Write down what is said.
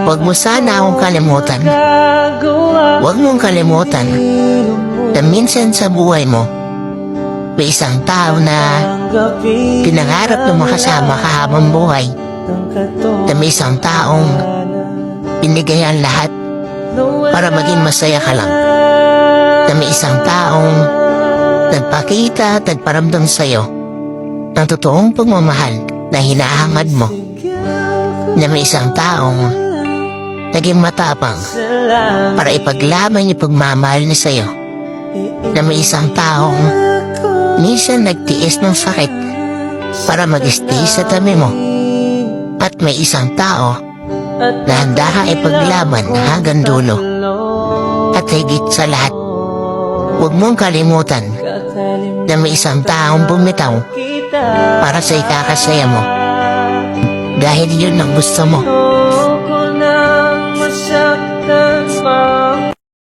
Huwag mo sana akong kalimutan. Huwag mong kalimutan na minsan sa buhay mo, may isang tao na pinangarap na makasama ka habang buhay. Na may isang taong binigay ang lahat para maging masaya ka lang. Na may isang taong nagpakita at nagparamdam sa'yo ng totoong pagmamahal na hinahangad mo. Na may isang taong naging matapang para ipaglaban yung pagmamahal niya sa'yo. Na may isang taong minsan nagtiis ng sakit para mag-stay sa tabi mo. At may isang tao na handa kang ipaglaban hanggang dulo. At higit sa lahat, huwag mong kalimutan na may isang taong bumitaw para sa ikakasaya mo. Dahil yun ang gusto mo.